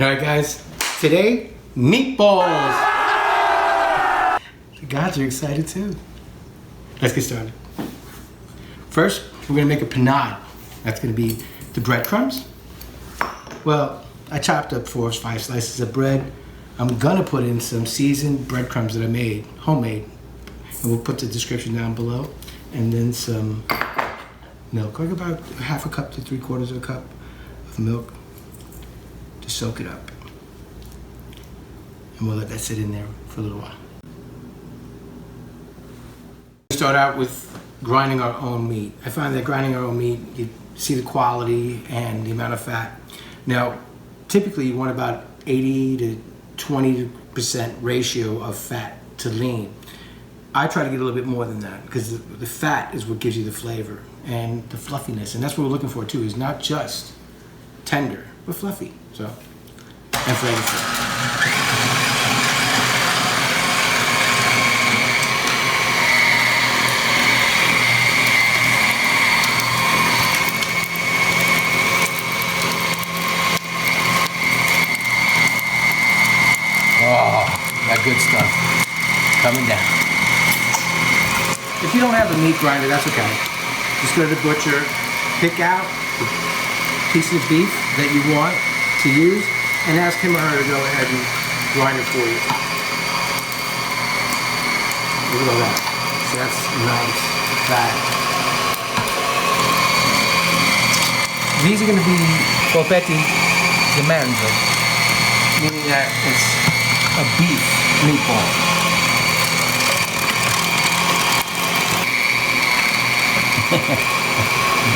All right, guys. Today, meatballs. The guys are excited too. Let's get started. First, we're gonna make a panade. That's gonna be the breadcrumbs. Well, I chopped up 4 or 5 slices of bread. I'm gonna put in some seasoned breadcrumbs that I made, homemade. And we'll put the description down below. And then some milk, like about 1/2 cup to 3/4 of a cup of milk to soak it up. And we'll let that sit in there for a little while. We start out with grinding our own meat. I find that grinding our own meat, you see the quality and the amount of fat. Now, typically you want about 80 to 20% ratio of fat to lean. I try to get a little bit more than that because the fat is what gives you the flavor and the fluffiness, and that's what we're looking for too, is not just tender, but fluffy, so, and flavorful. Oh, that good stuff coming down. If you don't have a meat grinder, that's okay. Just go to the butcher, pick out the piece of beef that you want to use, and ask him or her to go ahead and grind it for you. Look at all that. So that's nice, fat. These are going to be polpetti di manzo, meaning that it's a beef meatball.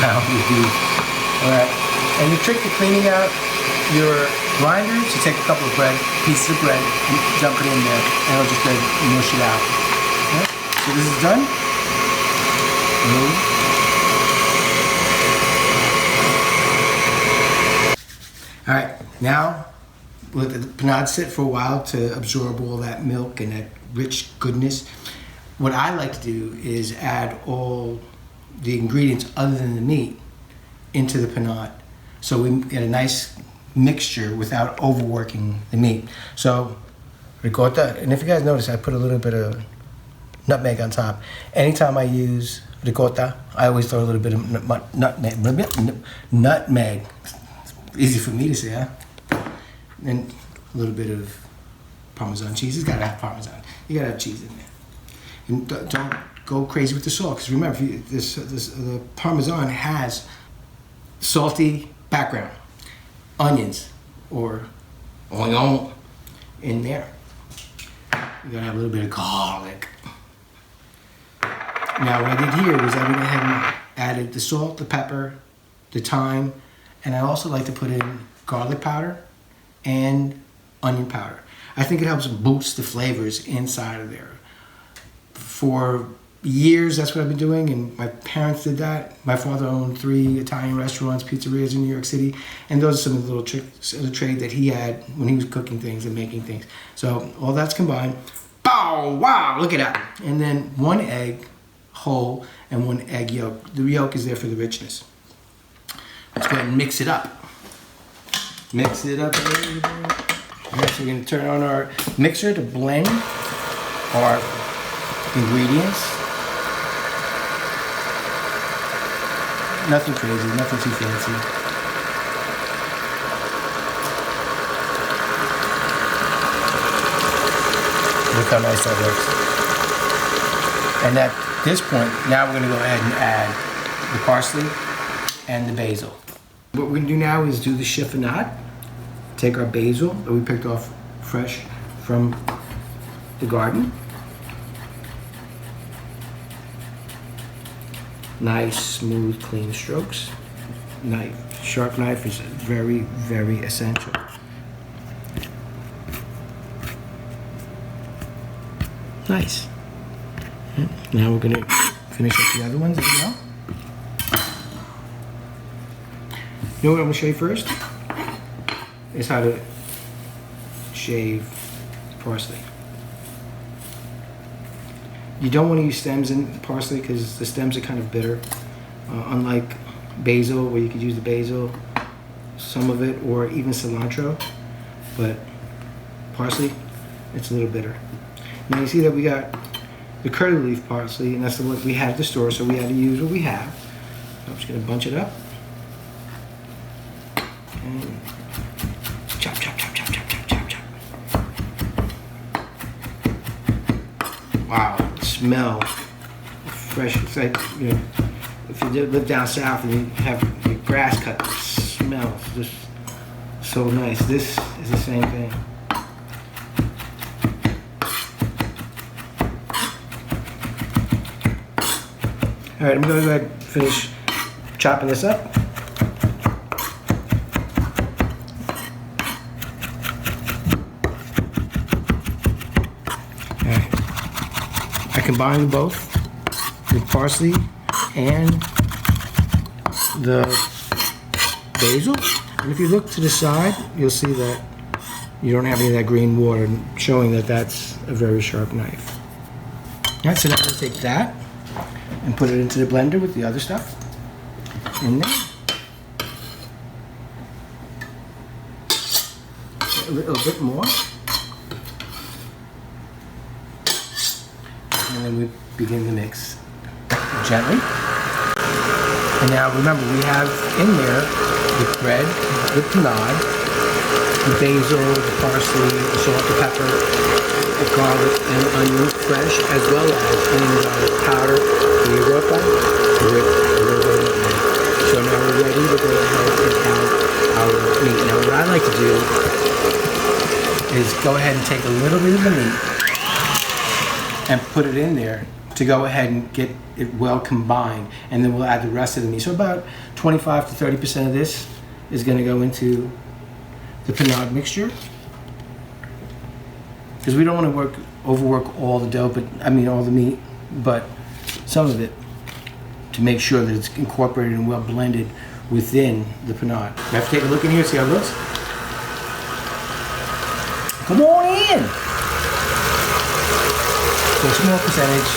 Now you do. Alright. And the trick to cleaning out your grinder is to take a couple of pieces of bread and dump it in there, and it'll just mush it out. Okay? So this is done. Alright, now let the panade sit for a while to absorb all that milk and that rich goodness. What I like to do is add all the ingredients other than the meat into the panade, so we get a nice mixture without overworking the meat. So ricotta, and if you guys notice, I put a little bit of nutmeg on top. Anytime I use ricotta, I always throw a little bit of nutmeg. Easy for me to say, huh? And a little bit of Parmesan cheese. It's gotta have Parmesan. You gotta have cheese in there. And don't go crazy with the salt, because remember, the Parmesan has salty background, onions or oignon in there. You gotta have a little bit of garlic. Now, what I did here was I went ahead and added the salt, the pepper, the thyme, and I also like to put in garlic powder and onion powder. I think it helps boost the flavors inside of there. For years, that's what I've been doing, and my parents did that. My father owned 3 Italian restaurants, pizzerias in New York City, and those are some of the little tricks of the trade that he had when he was cooking things and making things. So all that's combined. Bow, wow, look at that. And then 1 egg whole and 1 egg yolk. The yolk is there for the richness. Let's go ahead and mix it up. Mix it up a little bit. All right, so we're going to turn on our mixer to blend our ingredients. Nothing crazy, nothing too fancy. Look how nice that looks. And at this point, now we're going to go ahead and add the parsley and the basil. What we're going to do now is do the chiffonade. Take our basil that we picked off fresh from the garden. Nice, smooth, clean strokes. Sharp knife is very, very essential. Nice. Now we're gonna finish up the other ones as well. You know what I'm gonna show you first? Is how to shave parsley. You don't want to use stems in parsley because the stems are kind of bitter. Unlike basil, where you could use the basil, some of it, or even cilantro. but parsley, it's a little bitter. Now you see that we got the curly leaf parsley, and that's the one we had at the store, so we had to use what we have. So I'm just gonna bunch it up. And chop, chop, chop, chop, chop, chop, chop, chop. Wow, it smells fresh. It's like, you know, if you live down south and you have your grass cut, it smells just so nice. This is the same thing. All right, I'm gonna go ahead and finish chopping this up. All right. I combine both, the parsley and the basil. And if you look to the side, you'll see that you don't have any of that green water, showing that that's a very sharp knife. All right, so now I'm gonna take that and put it into the blender with the other stuff in there. A little bit more. And then we begin to mix gently. And now remember, we have in there the bread, the panade, the basil, the parsley, the salt, the pepper, the garlic, and onion fresh, as well as onion garlic powder, the ricotta, with a little bit of nutmeg. So now we're ready to go ahead and add our meat. Now what I like to do is go ahead and take a little bit of the meat and put it in there to go ahead and get it well combined, and then we'll add the rest of the meat. So about 25 to 30% of this is going to go into the panade mixture, because we don't want to overwork all the dough, but all the meat, but some of it, to make sure that it's incorporated and well blended within the panade. You have to take a look in here, see how it looks. Come on in. So a small percentage,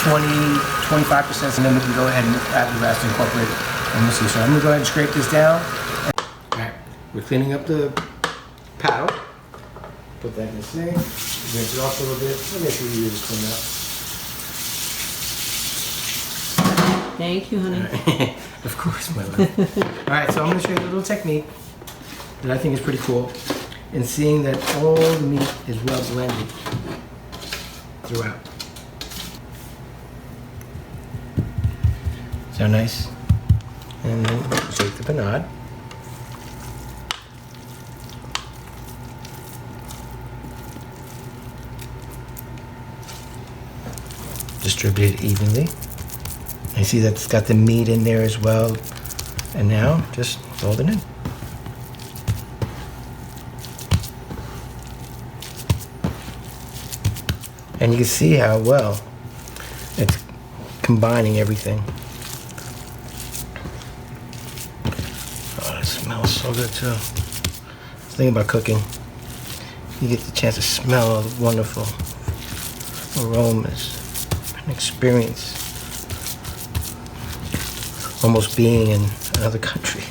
20-25%, and then we can go ahead and add the rest and incorporate it. And we'll see. So I'm gonna go ahead and scrape this down. All right, we're cleaning up the paddle. Put that in the sink. Rinse it off a little bit. Make sure you just clean up. Thank you, honey. Right. Of course, my love. All right, so I'm gonna show you a little technique that I think is pretty cool in seeing that all the meat is well blended throughout. So nice. And then take the panade. Distribute it evenly. I see that it's got the meat in there as well. And now just fold it in. And you can see how well it's combining everything. Oh, it smells so good too. The thing about cooking, you get the chance to smell all the wonderful aromas and experience almost being in another country.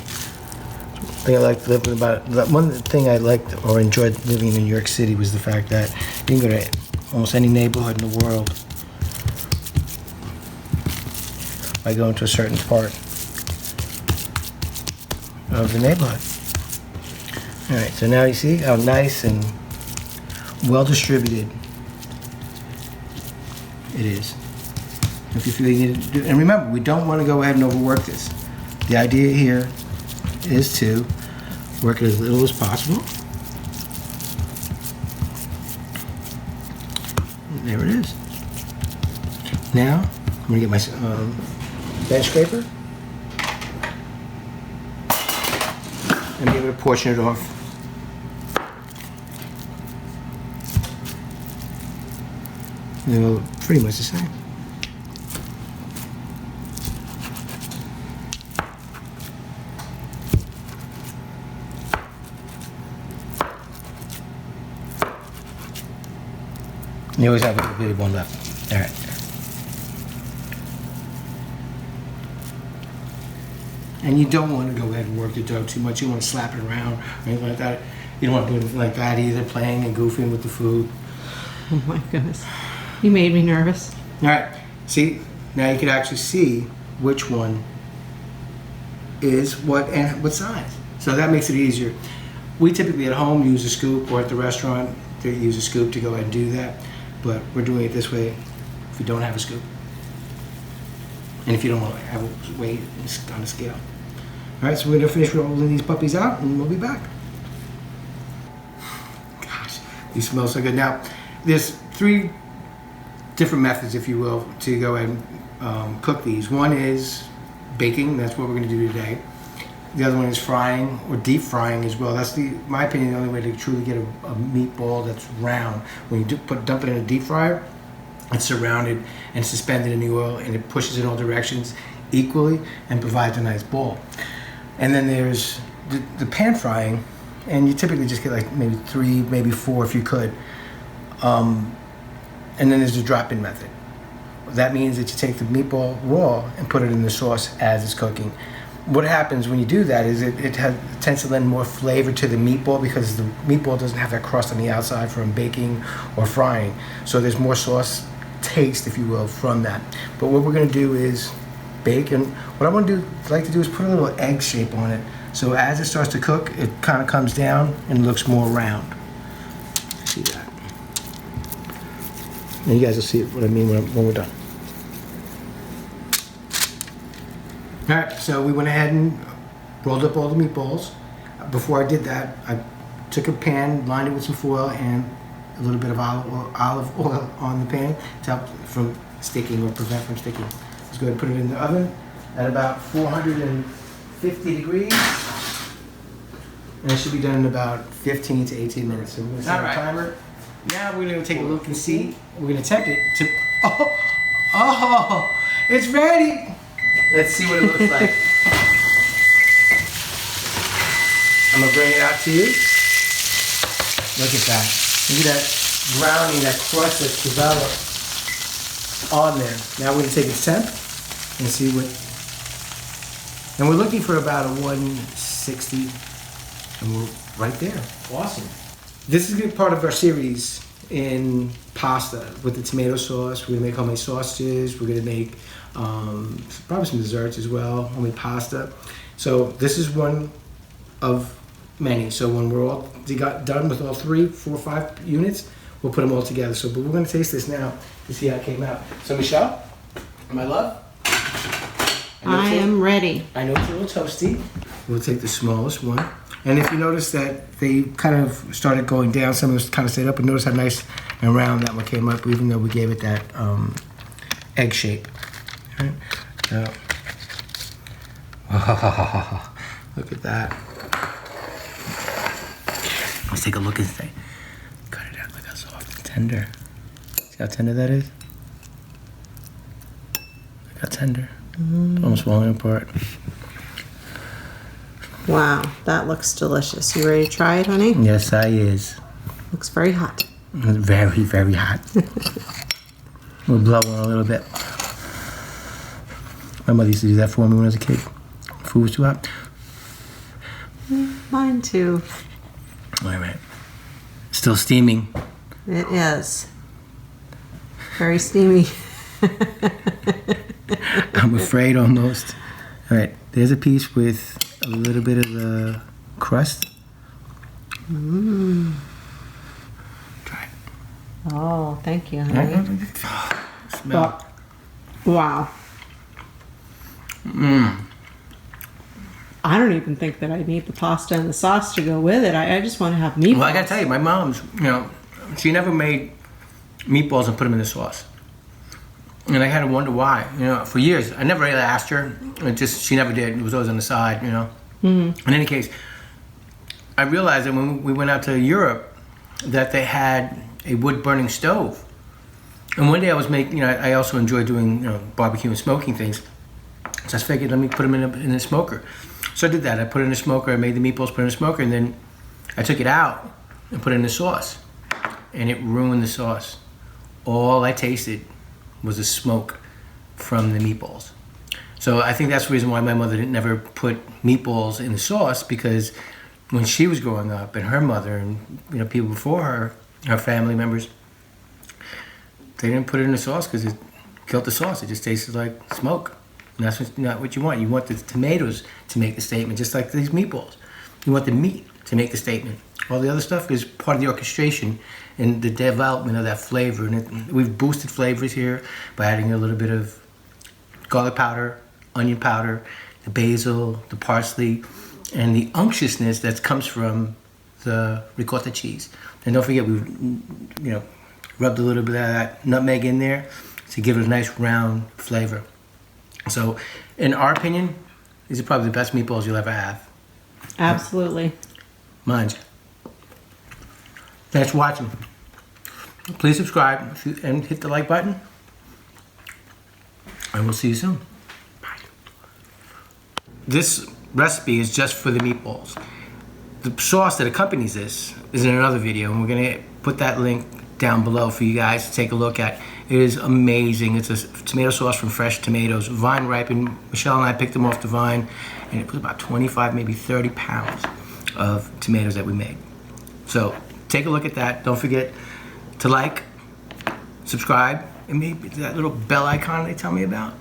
One thing I liked or enjoyed living in New York City was the fact that you can go to almost any neighborhood in the world by going to a certain part of the neighborhood. All right, so now you see how nice and well distributed it is. If you feel you need to do, and remember, we don't want to go ahead and overwork this. The idea here is to work it as little as possible. There it is. Now, I'm gonna get my bench scraper and be able to portion it off. They're pretty much the same. You always have a little bit of one left. All right. And you don't want to go ahead and work the dough too much. You want to slap it around or anything like that. You don't want to do anything like that either, playing and goofing with the food. Oh my goodness. You made me nervous. All right, see, now you can actually see which one is what and what size. So that makes it easier. We typically at home use a scoop, or at the restaurant they use a scoop to go ahead and do that. But we're doing it this way if you don't have a scoop. And if you don't want to have a weight on a scale. All right, so we're gonna finish rolling these puppies out and we'll be back. Gosh, these smell so good. Now, there's 3 different methods, if you will, to go ahead and cook these. One is baking, that's what we're gonna do today. The other one is frying or deep frying as well. That's in my opinion, the only way to truly get a meatball that's round. When you dump it in a deep fryer, it's surrounded and suspended in the oil, and it pushes in all directions equally and provides a nice ball. And then there's the pan frying, and you typically just get like maybe 3, maybe 4 if you could. And then there's the drop-in method. That means that you take the meatball raw and put it in the sauce as it's cooking. What happens when you do that is it tends to lend more flavor to the meatball, because the meatball doesn't have that crust on the outside from baking or frying. So there's more sauce taste, if you will, from that. But what we're going to do is bake, and what I want to like to do is put a little egg shape on it. So as it starts to cook, it kind of comes down and looks more round. See that? And you guys will see what I mean when we're done. All right, so we went ahead and rolled up all the meatballs. Before I did that, I took a pan, lined it with some foil, and a little bit of olive oil on the pan to help from sticking or prevent from sticking. Let's go ahead and put it in the oven at about 450 degrees. And it should be done in about 15 to 18 minutes. So we're going to set a timer. Now we're going to take a look and see. We're going to tempt it to, oh, it's ready. Let's see what it looks like. I'm going to bring it out to you. Look at that. Look at that brownie, that crust that's developed on there. Now we're going to take a temp and see what, and we're looking for about a 160, and we're right there. Awesome. This is a good part of our series in pasta with the tomato sauce. We're going to make homemade sausages. We're going to make probably some desserts as well, homemade pasta. So this is one of many. So when we're all done with all 3, 4, 5 units, we'll put them all together. So, but we're going to taste this now to see how it came out. So Michelle, my love, I am ready. I know it's a little toasty. We'll take the smallest one. And if you notice that they kind of started going down, some of them kind of stayed up, and notice how nice and round that one came up, even though we gave it that egg shape. All right. Oh, look at that. Let's take a look and say, cut it out. Look how soft and tender. See how tender that is? Look how tender. It's almost falling apart. Wow, that looks delicious. You ready to try it, honey? Yes, I is. Looks very hot. Very, very hot. We'll blow on a little bit. My mother used to do that for me when I was a kid. Food was too hot. Mine too. All right. Still steaming. It is. Very steamy. I'm afraid almost. All right, there's a piece with a little bit of the crust. Try it. Oh, thank you, honey. Smell. Wow. I don't even think that I need the pasta and the sauce to go with it. I just want to have meatballs. Well, I gotta tell you, my mom's, she never made meatballs and put them in the sauce. And I had to wonder why. For years, I never really asked her. She never did. It was always on the side, In any case, I realized that when we went out to Europe, that they had a wood-burning stove. And one day I was making, I also enjoy doing, barbecue and smoking things. So I figured, let me put them in a smoker. So I did that. I put it in a smoker. I made the meatballs, put it in a smoker, and then I took it out and put it in the sauce. And it ruined the sauce. All I tasted was the smoke from the meatballs. So I think that's the reason why my mother never put meatballs in the sauce, because when she was growing up, and her mother, and people before her, her family members, they didn't put it in the sauce because it killed the sauce. It just tasted like smoke. And that's not what you want. You want the tomatoes to make the statement, just like these meatballs. You want the meat to make the statement. All the other stuff is part of the orchestration and the development of that flavor. And we've boosted flavors here by adding a little bit of garlic powder, onion powder, the basil, the parsley, and the unctuousness that comes from the ricotta cheese. And don't forget, we've rubbed a little bit of that nutmeg in there to give it a nice round flavor. So, in our opinion, these are probably the best meatballs you'll ever have. Absolutely. Mind you. Thanks for watching. Please subscribe and hit the like button. And we'll see you soon. Bye. This recipe is just for the meatballs. The sauce that accompanies this is in another video, and we're going to put that link down below for you guys to take a look at. It is amazing. It's a tomato sauce from fresh tomatoes, vine ripened. Michelle and I picked them off the vine, and it was about 25, maybe 30 pounds of tomatoes that we made. So take a look at that. Don't forget to like, subscribe, and maybe that little bell icon they tell me about.